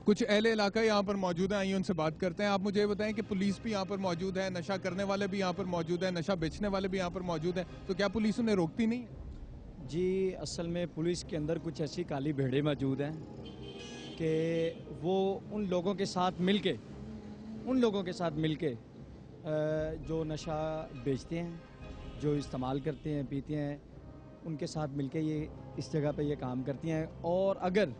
कुछ अहले इलाका यहाँ पर मौजूद हैं, आइए उनसे बात करते हैं। आप मुझे बताएं कि पुलिस भी यहाँ पर मौजूद है, नशा करने वाले भी यहाँ पर मौजूद है, नशा बेचने वाले भी यहाँ पर मौजूद हैं, तो क्या पुलिस उन्हें रोकती नहीं है? जी, असल में पुलिस के अंदर कुछ ऐसी काली भेड़ें मौजूद हैं कि वो उन लोगों के साथ मिलके जो नशा बेचते हैं, जो इस्तेमाल करते हैं, पीते हैं, उनके साथ मिलके ये इस जगह पे ये काम करती हैं। और अगर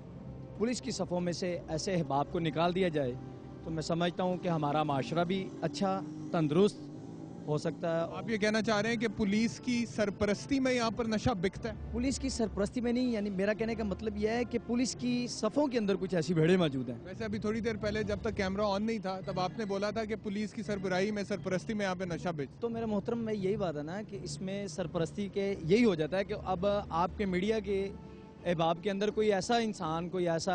पुलिस की सफ़ों में से ऐसे अहबाब को निकाल दिया जाए तो मैं समझता हूँ कि हमारा माशरा भी अच्छा तंदुरुस्त हो सकता है। आप ये कहना चाह रहे हैं कि पुलिस की सरपरस्ती में यहाँ पर नशा बिकता है? पुलिस की सरपरस्ती में नहीं, यानी मेरा कहने का मतलब यह है कि पुलिस की सफ़ों के अंदर कुछ ऐसी भेड़ें मौजूद हैं। वैसे अभी थोड़ी देर पहले जब तक कैमरा ऑन नहीं था तब आपने बोला था कि पुलिस की सरबराही में, सरपरस्ती में यहाँ पे नशा बेच। तो मेरा मोहतरम, मैं यही बात है ना कि इसमें सरपरस्ती के यही हो जाता है कि अब आपके मीडिया के अहबाब के अंदर कोई ऐसा इंसान, कोई ऐसा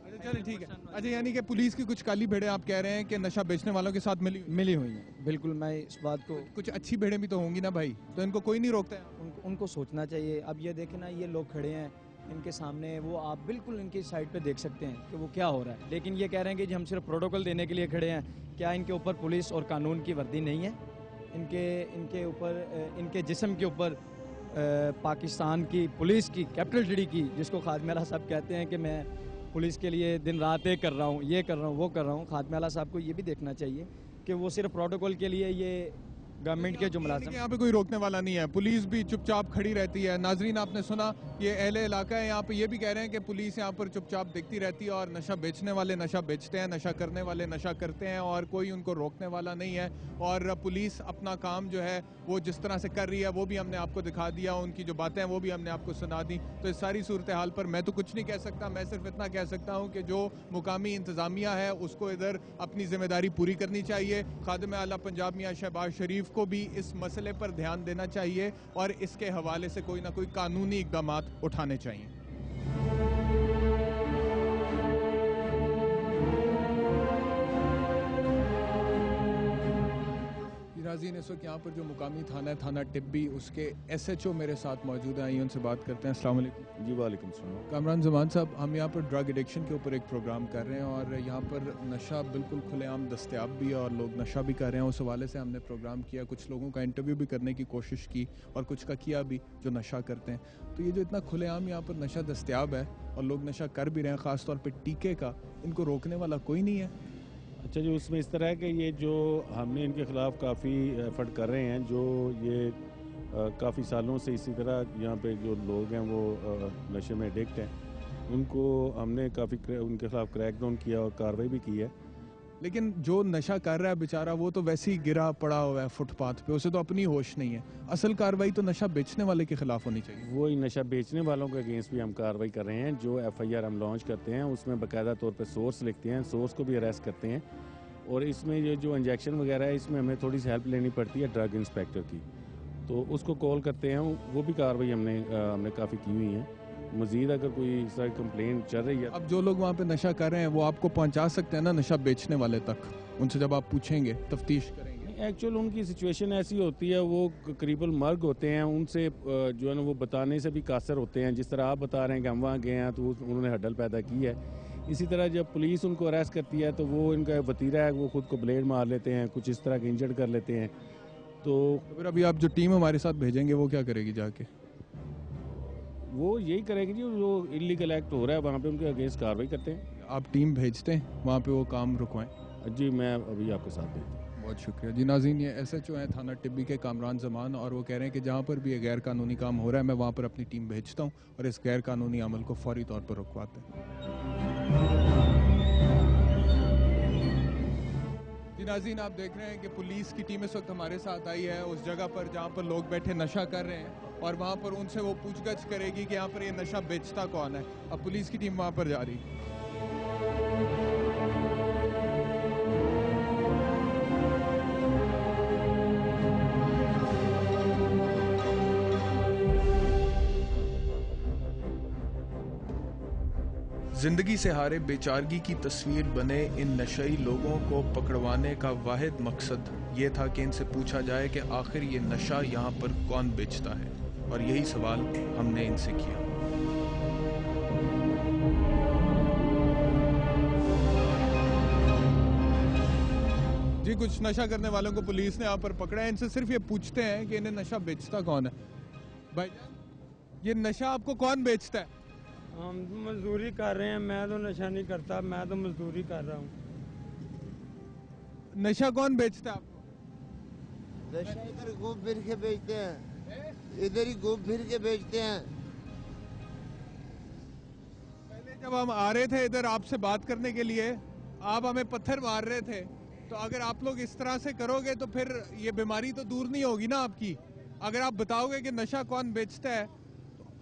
अच्छा चलिए ठीक है। अच्छा, यानी कि पुलिस की कुछ काली भेड़ें आप कह रहे हैं कि नशा बेचने वालों के साथ मिली हुई हैं। बिल्कुल, मैं इस बात को कुछ अच्छी भेड़ें भी तो होंगी ना भाई, तो इनको कोई नहीं रोकता है? उनको सोचना चाहिए। अब ये देखें ना, ये लोग खड़े हैं इनके सामने, वो आप बिल्कुल इनकी साइड पे देख सकते हैं कि वो क्या हो रहा है, लेकिन ये कह रहे हैं कि हम सिर्फ प्रोटोकॉल देने के लिए खड़े हैं। क्या इनके ऊपर पुलिस और कानून की वर्दी नहीं है? इनके ऊपर, इनके जिस्म के ऊपर पाकिस्तान की पुलिस की कैपिटल सिटी की, जिसको खादमेला साहब कहते हैं कि मैं पुलिस के लिए दिन रात एक कर रहा हूँ, ये कर रहा हूँ, वो कर रहा हूँ। खादमेला साहब को ये भी देखना चाहिए कि वो सिर्फ प्रोटोकॉल के लिए ये गवर्नमेंट के जो मुलाजिम, यहाँ पे कोई रोकने वाला नहीं है, पुलिस भी चुपचाप खड़ी रहती है। नाजरीन, आपने सुना, ये अहले इलाका है यहाँ पे, ये भी कह रहे हैं कि पुलिस यहाँ पर चुपचाप देखती रहती है और नशा बेचने वाले नशा बेचते हैं, नशा करने वाले नशा करते हैं और कोई उनको रोकने वाला नहीं है। और पुलिस अपना काम जो है वो जिस तरह से कर रही है वो भी हमने आपको दिखा दिया, उनकी जो बातें हैं वो भी हमने आपको सुना दी। तो इस सारी सूरत हाल पर मैं तो कुछ नहीं कह सकता, मैं सिर्फ इतना कह सकता हूँ कि जो मुकामी इंतज़ामिया है उसको इधर अपनी जिम्मेदारी पूरी करनी चाहिए। खादिम आला पंजाब मियां शहबाज शरीफ को भी इस मसले पर ध्यान देना चाहिए और इसके हवाले से कोई ना कोई कानूनी इक़दाम उठाने चाहिए। नाज़रीन, इस वक्त यहाँ पर जो मुकामी थाना है, थाना टिब्बी, उसके SHO मेरे साथ मौजूद हैं, आइए उनसे बात करते हैं। अस्सलाम वालेकुम। जी वालेकुम सलाम। कामरान ज़मान साहब, हम यहाँ पर ड्रग एडिक्शन के ऊपर एक प्रोग्राम कर रहे हैं और यहाँ पर नशा बिल्कुल खुलेआम दस्तयाब भी है और लोग नशा भी कर रहे हैं। उस हवाले से हमने प्रोग्राम किया, कुछ लोगों का इंटरव्यू भी करने की कोशिश की और कुछ का किया भी जो नशा करते हैं। तो ये जो इतना खुलेआम यहाँ पर नशा दस्तयाब है और लोग नशा कर भी रहे हैं, ख़ासतौर पर टीके का, इनको रोकने वाला कोई नहीं है? अच्छा जी, उसमें इस तरह है कि ये जो हमने इनके ख़िलाफ़ काफ़ी एफर्ट कर रहे हैं, जो ये काफ़ी सालों से इसी तरह यहाँ पे जो लोग हैं वो नशे में एडिक्ट हैं, उनको हमने काफ़ी उनके ख़िलाफ़ क्रैक डाउन किया और कार्रवाई भी की है। लेकिन जो नशा कर रहा है बेचारा, वो तो वैसे ही गिरा पड़ा हुआ है फुटपाथ पे, उसे तो अपनी होश नहीं है। असल कार्रवाई तो नशा बेचने वाले के खिलाफ होनी चाहिए। वो ही नशा बेचने वालों के अगेंस्ट भी हम कार्रवाई कर रहे हैं। जो FIR हम लॉन्च करते हैं उसमें बाकायदा तौर पे सोर्स लिखते हैं, सोर्स को भी अरेस्ट करते हैं। और इसमें ये जो इंजेक्शन वगैरह है, इसमें हमें थोड़ी सी हेल्प लेनी पड़ती है ड्रग इंस्पेक्टर की, तो उसको कॉल करते हैं, वो भी कार्रवाई हमने काफ़ी की हुई है। मजीद अगर कोई इस तरह कंप्लेंट चल रही है, अब जो लोग वहाँ पे नशा कर रहे हैं वो आपको पहुँचा सकते हैं ना नशा बेचने वाले तक? उनसे जब आप पूछेंगे, तफ्तीश करेंगे? एक्चुअल उनकी सिचुएशन ऐसी होती है, वो करीबन मर्ग होते हैं, उनसे जो है ना वो बताने से भी कासर होते हैं। जिस तरह आप बता रहे हैं कि हम वहाँ गए हैं तो उन्होंने हड्डल पैदा की है, इसी तरह जब पुलिस उनको अरेस्ट करती है तो वो इनका वतीरा है, वो खुद को ब्लेड मार लेते हैं, कुछ इस तरह के इंजर्ड कर लेते हैं। तो फिर अभी आप जो टीम हमारे साथ भेजेंगे वो क्या करेगी जाके? वो यही करेगी जी, जो इलीगल एक्ट हो रहा है वहाँ पे उनके अगेंस्ट कार्रवाई करते हैं। आप टीम भेजते हैं वहाँ पे वो काम रुकवाएं? जी, मैं अभी आपके साथ देता हूँ। बहुत शुक्रिया जी। नाज़रीन, ये SHO हैं थाना टिब्बी के कामरान ज़मान, और वो कह रहे हैं कि जहाँ पर भी ये गैर कानूनी काम हो रहा है मैं वहाँ पर अपनी टीम भेजता हूँ और इस गैर कानूनी अमल को फौरी तौर पर रुकवाते हैं। जी नाज़रीन, आप देख रहे हैं कि पुलिस की टीम इस वक्त हमारे साथ आई है उस जगह पर जहाँ पर लोग बैठे नशा कर रहे हैं और वहाँ पर उनसे वो पूछगछ करेगी कि यहाँ पर ये नशा बेचता कौन है। अब पुलिस की टीम वहाँ पर जा रही है। जिंदगी से हारे बेचारगी की तस्वीर बने इन नशई लोगों को पकड़वाने का वाहिद मकसद ये था कि इनसे पूछा जाए कि आखिर ये नशा यहाँ पर कौन बेचता है, और यही सवाल हमने इनसे किया। जी, कुछ नशा करने वालों को पुलिस ने यहाँ पर पकड़ा है। इनसे सिर्फ ये पूछते हैं कि इन्हें नशा बेचता कौन है। भाई ये नशा आपको कौन बेचता है? हम मजदूरी कर रहे हैं, मैं तो नशा नहीं करता, मैं तो मजदूरी कर रहा हूँ। नशा कौन बेचता है आपको? नशा इधर घूम फिर के बेचते हैं, इधर ही घूम फिर के बेचते हैं। पहले जब हम आ रहे थे इधर आपसे बात करने के लिए, आप हमें पत्थर मार रहे थे, तो अगर आप लोग इस तरह से करोगे तो फिर ये बीमारी तो दूर नहीं होगी ना आपकी। अगर आप बताओगे कि नशा कौन बेचता है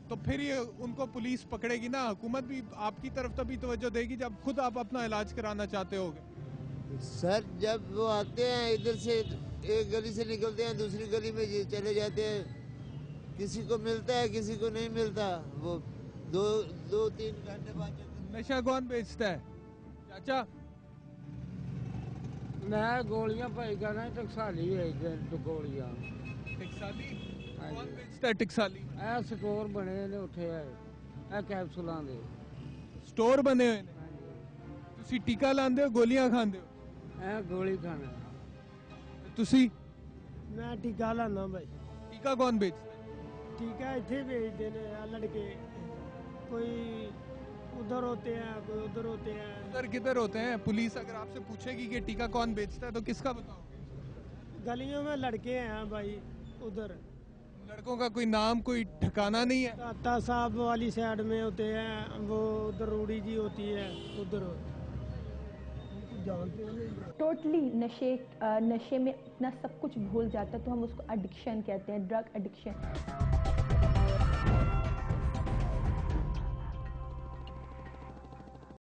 तो फिर ये उनको पुलिस पकड़ेगी ना। हुकूमत भी आपकी तरफ तभी तवज्जो देगी जब खुद आप अपना इलाज कराना चाहते होगे। सर जब वो आते हैं इधर से, एक गली से निकलते हैं दूसरी गली में चले जाते हैं, किसी को मिलता है किसी को नहीं मिलता। वो दो तीन घंटे बाद नशा कौन बेचता है चाचा? मैं गोलियां भाई कहना टकसाली है, गोलियां टिकसाली कौन बेचता है? टिकसाली ਇਹ ਸਟੋਰ ਬਣੇ ਨੇ ਉੱਥੇ ਇਹ ਕੈਪਸੂਲਾਂ ਦੇ स्टोर बने हुए ने। ਤੁਸੀਂ ਟੀਕਾ ਲਾਉਂਦੇ ਹੋ, ਗੋਲੀਆਂ ਖਾਂਦੇ ਹੋ? ਇਹ ਗੋਲੀ ਖਾਣਾ। ਤੁਸੀਂ ਮੈਂ ਟੀਕਾ ਲਾਉਂਦਾ ਭਾਈ। ਟੀਕਾ ਕੌन बेचता है? ਟੀਕਾ ਇੱਥੇ ਵੇਚਦੇ ਨੇ ਆ ਲੜਕੇ, कोई उधर होते हैं कोई उधर होते हैं। उधर किधर होते हैं? पुलिस अगर आपसे पूछेगी कि टीका कौन बेचता है तो किसका बताओगे? गलियों में लड़के हैं भाई उधर। लड़कों का कोई नाम कोई ठिकाना नहीं है? ताता साहब वाली साइड में होते हैं, वो उधर रूड़ी जी होती है उधर। जानते हैं टोटली नशे में अपना सब कुछ भूल जाता है, तो हम उसको एडिक्शन कहते हैं, ड्रग एडिक्शन।